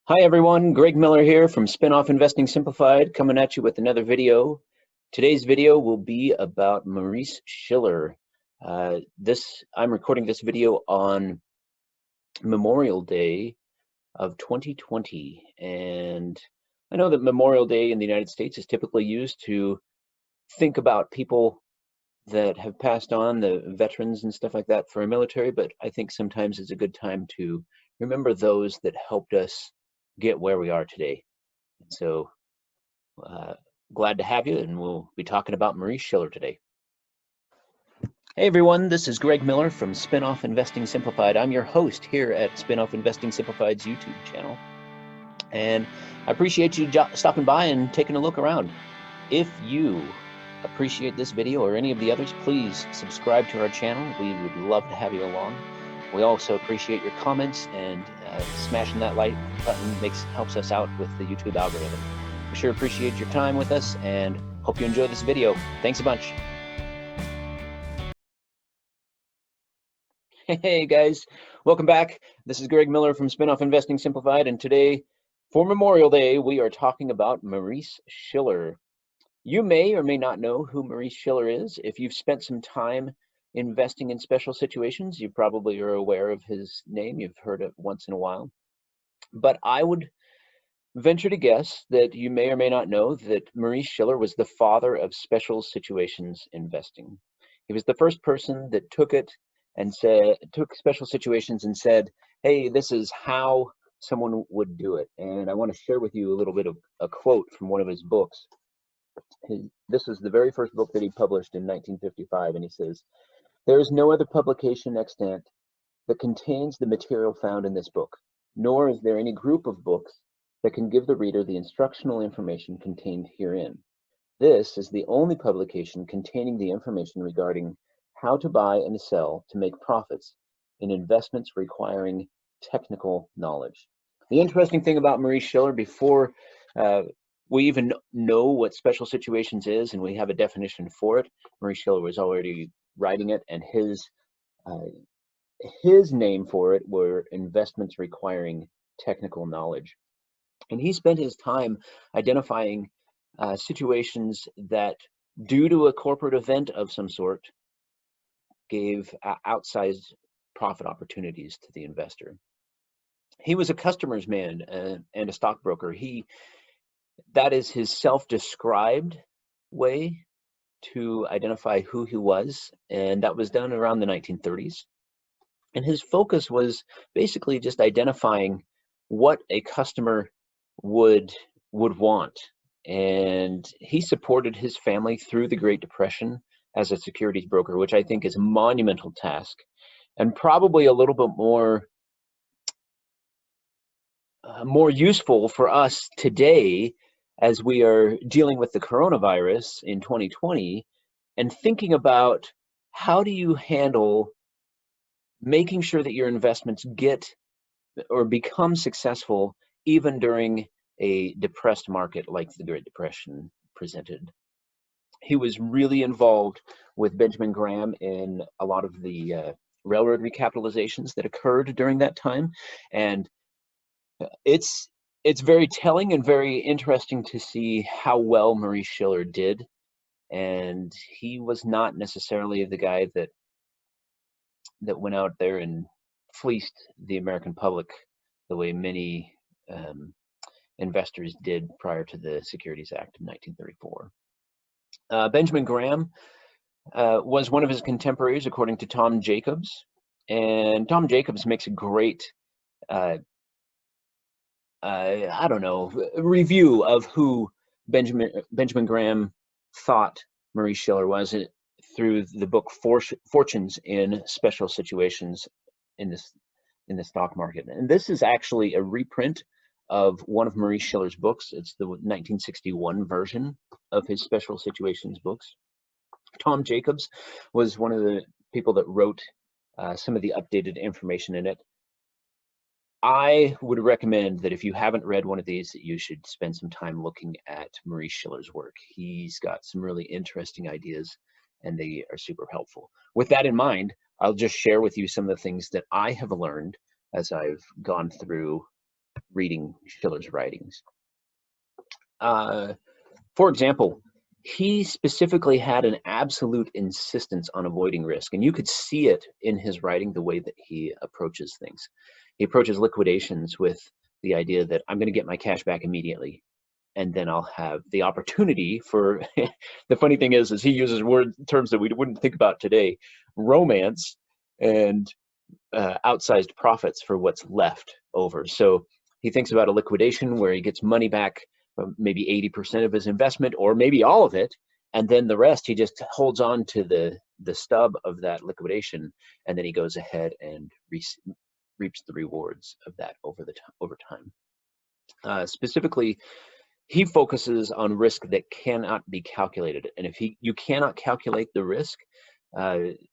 Hi everyone, Greg Miller here from Spinoff Investing Simplified, coming at you with another video. Today's video will be about Maurece Schiller. I'm recording this video on Memorial Day of 2020, and I know that Memorial Day in the United States is typically used to think about people that have passed on, the veterans and stuff like that for our military, but I think sometimes it's a good time to remember those that helped us get where we are today. So glad to have you, and we'll be talking about Maurece Schiller today. Hey everyone, this is Greg Miller from Spinoff Investing Simplified. I'm your host here at Spinoff Investing Simplified's YouTube channel, and I appreciate you stopping by and taking a look around. If you appreciate this video or any of the others, please subscribe to our channel. We would love to have you along. We also appreciate your comments, and smashing that like button helps us out with the YouTube algorithm. We sure appreciate your time with us and hope you enjoy this video. Thanks a bunch. Hey guys, welcome back. This is Greg Miller from Spinoff Investing Simplified, and today for Memorial Day we are talking about Maurece Schiller. You may or may not know who Maurece Schiller is. If you've spent some time investing in special situations, you probably are aware of his name. You've heard it once in a while. But I would venture to guess that you may or may not know that Maurece Schiller was the father of special situations investing. He was the first person that took special situations and said, hey, this is how someone would do it. And I want to share with you a little bit of a quote from one of his books. This is the very first book that he published in 1955, and he says, "There is no other publication extant that contains the material found in this book, nor is there any group of books that can give the reader the instructional information contained herein. This is the only publication containing the information regarding how to buy and sell to make profits in investments requiring technical knowledge." The interesting thing about Maurece Schiller, before we even know what special situations is and we have a definition for it, Maurece Schiller was already writing it, and his name for it were investments requiring technical knowledge. And he spent his time identifying situations that, due to a corporate event of some sort, gave outsized profit opportunities to the investor. He was a customer's man and a stockbroker. That is his self-described way to identify who he was, and that was done around the 1930s. And his focus was basically just identifying what a customer would want. And he supported his family through the Great Depression as a securities broker, which I think is a monumental task, and probably a little bit more useful for us today as we are dealing with the coronavirus in 2020 and thinking about how do you handle making sure that your investments get or become successful even during a depressed market like the Great Depression presented. He was really involved with Benjamin Graham in a lot of the railroad recapitalizations that occurred during that time, and it's very telling and very interesting to see how well Maurece Schiller did. And he was not necessarily the guy that went out there and fleeced the American public the way many investors did prior to the Securities Act of 1934. Benjamin Graham was one of his contemporaries, according to Tom Jacobs. And Tom Jacobs makes a great review of who Benjamin Graham thought Maurece Schiller was through the book Fortunes in Special Situations in the Stock Market. And this is actually a reprint of one of Maurece Schiller's books. It's the 1961 version of his Special Situations books. Tom Jacobs was one of the people that wrote some of the updated information in it. I would recommend that if you haven't read one of these, that you should spend some time looking at Maurece Schiller's work. He's got some really interesting ideas, and they are super helpful. With that in mind, I'll just share with you some of the things that I have learned as I've gone through reading Schiller's writings. For example, he specifically had an absolute insistence on avoiding risk, and you could see it in his writing, the way that he approaches things. He approaches liquidations with the idea that I'm going to get my cash back immediately, and then I'll have the opportunity for the funny thing is he uses terms that we wouldn't think about today: romance and outsized profits for what's left over. So he thinks about a liquidation where he gets money back, maybe 80% of his investment, or maybe all of it, and then the rest he just holds on to the stub of that liquidation, and then he goes ahead and reaps the rewards of that over time. Specifically, he focuses on risk that cannot be calculated, and if you cannot calculate the risk,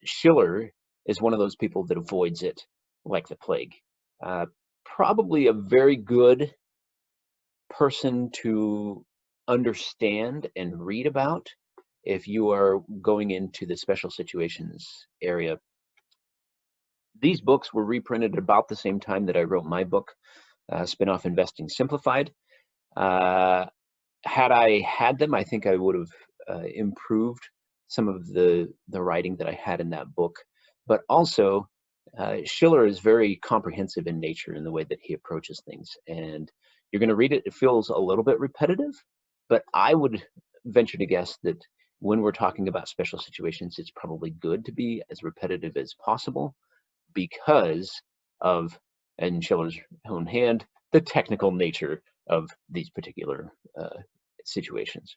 Schiller is one of those people that avoids it like the plague. Probably a very good person to understand and read about if you are going into the special situations area. These books were reprinted about the same time that I wrote my book, Spinoff Investing Simplified. Had I had them, I think I would have improved some of the writing that I had in that book. But also, Schiller is very comprehensive in nature in the way that he approaches things. And you're going to read it, it feels a little bit repetitive, but I would venture to guess that when we're talking about special situations, it's probably good to be as repetitive as possible because of, in Schiller's own hand, the technical nature of these particular situations.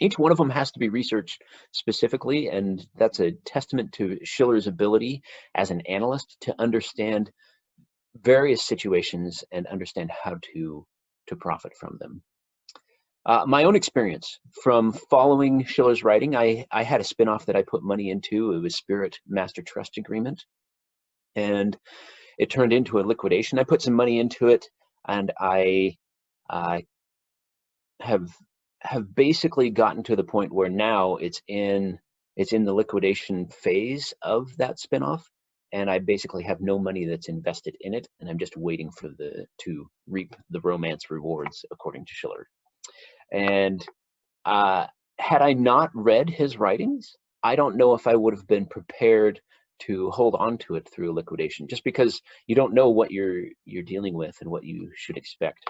Each one of them has to be researched specifically, and that's a testament to Schiller's ability as an analyst to understand various situations and understand how to profit from them. My own experience from following Schiller's writing, I had a spinoff that I put money into. It was Spirit Master Trust Agreement, and it turned into a liquidation. I put some money into it, and I have basically gotten to the point where now it's in the liquidation phase of that spinoff, and I basically have no money that's invested in it, and I'm just waiting for to reap the romance rewards, according to Schiller. And had I not read his writings, I don't know if I would have been prepared to hold on to it through liquidation, just because you don't know what you're dealing with and what you should expect.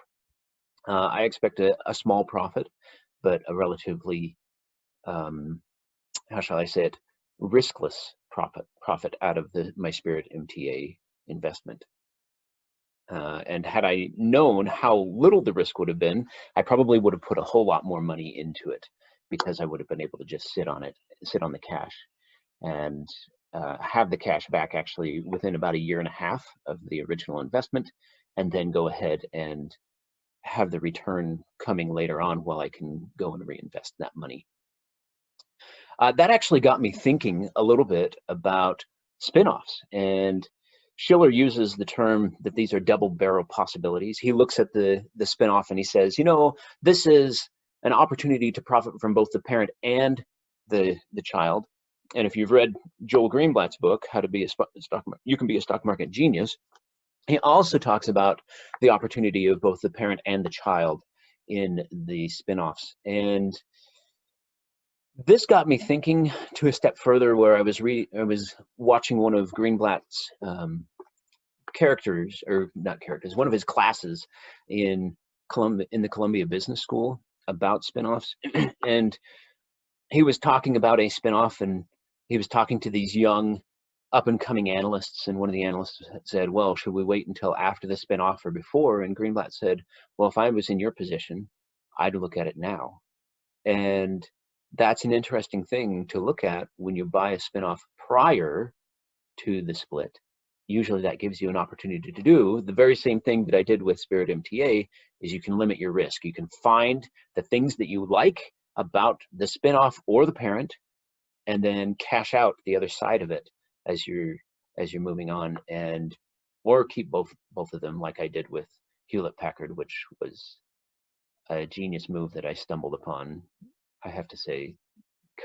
I expect a small profit, but a relatively, how shall I say it, riskless profit out of my Spirit MTA investment. And had I known how little the risk would have been, I probably would have put a whole lot more money into it, because I would have been able to just sit on the cash, and have the cash back actually within about 1.5 years of the original investment, and then go ahead and have the return coming later on while I can go and reinvest that money. That actually got me thinking a little bit about spinoffs, and Schiller uses the term that these are double barrel possibilities. He looks at the spinoff and he says, this is an opportunity to profit from both the parent and the child. And if you've read Joel Greenblatt's book, How to Be a You Can Be a Stock Market Genius, he also talks about the opportunity of both the parent and the child in the spinoffs. And this got me thinking to a step further, where I was watching one of Greenblatt's one of his classes in the Columbia Business School about spinoffs, and he was talking about a spinoff, and he was talking to these young up-and-coming analysts, and one of the analysts said, well, should we wait until after the spinoff or before? And Greenblatt said, well, if I was in your position, I'd look at it now. And that's an interesting thing to look at when you buy a spinoff prior to the split. Usually that gives you an opportunity to do the very same thing that I did with Spirit MTA, is you can limit your risk. You can find the things that you like about the spinoff or the parent, and then cash out the other side of it as you're moving on, or keep both of them, like I did with Hewlett Packard, which was a genius move that I stumbled upon. I have to say,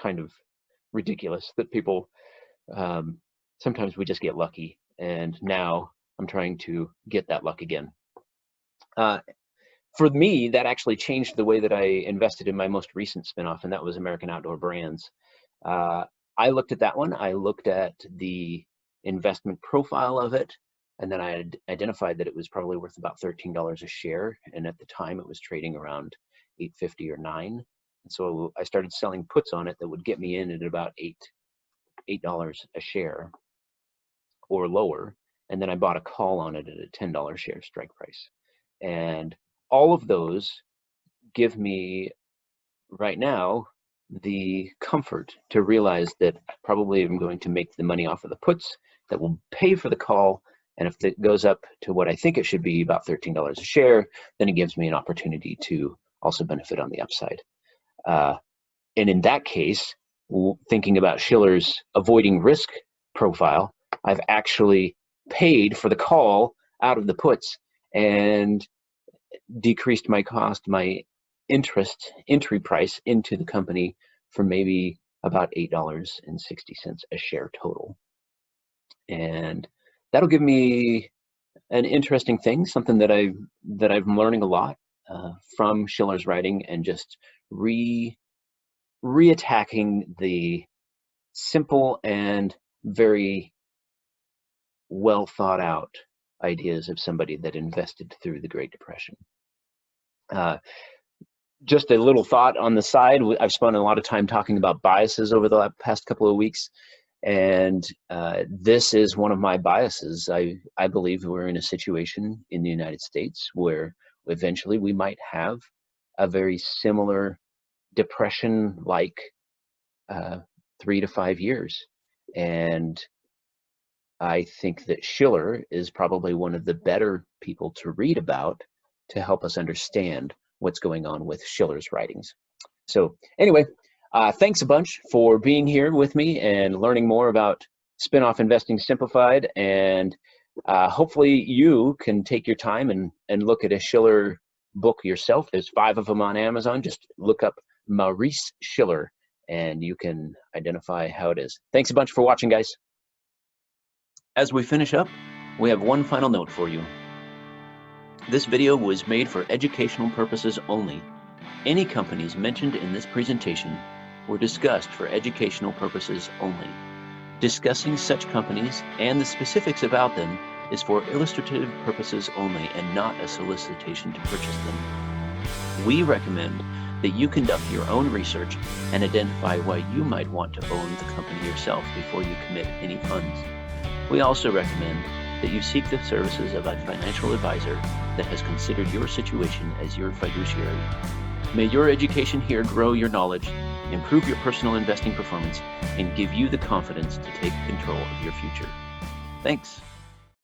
kind of ridiculous that people, sometimes we just get lucky. And now I'm trying to get that luck again. For me, that actually changed the way that I invested in my most recent spinoff, and that was American Outdoor Brands. I looked at that one. I looked at the investment profile of it, and then I had identified that it was probably worth about $13 a share, and at the time it was trading around $8.50 or $9. And so I started selling puts on it that would get me in at about $8 a share or lower, and then I bought a call on it at a $10 share strike price. And all of those give me right now the comfort to realize that probably I'm going to make the money off of the puts that will pay for the call. And if it goes up to what I think it should be, about $13 a share, then it gives me an opportunity to also benefit on the upside. And in that case, thinking about Schiller's avoiding risk profile, I've actually paid for the call out of the puts and decreased my cost, my entry price into the company for maybe about $8.60 a share total. And that'll give me an interesting thing, something that I'm learning a lot from Schiller's writing, and just reattacking the simple and very well thought out ideas of somebody that invested through the Great Depression. Just a little thought on the side. I've spent a lot of time talking about biases over the past couple of weeks, and this is one of my biases. I believe we're in a situation in the United States where eventually we might have a very similar depression-like 3 to 5 years. And I think that Schiller is probably one of the better people to read about to help us understand what's going on with Schiller's writings. So anyway, thanks a bunch for being here with me and learning more about Spinoff Investing Simplified. And hopefully you can take your time and look at a Schiller book yourself. There's 5 of them on Amazon. Just look up Maurece Schiller and you can identify how it is. Thanks a bunch for watching, guys. As we finish up, we have one final note for you. This video was made for educational purposes only. Any companies mentioned in this presentation were discussed for educational purposes only. Discussing such companies and the specifics about them is for illustrative purposes only and not a solicitation to purchase them. We recommend that you conduct your own research and identify why you might want to own the company yourself before you commit any funds. We also recommend that you seek the services of a financial advisor that has considered your situation as your fiduciary. May your education here grow your knowledge, improve your personal investing performance, and give you the confidence to take control of your future. Thanks.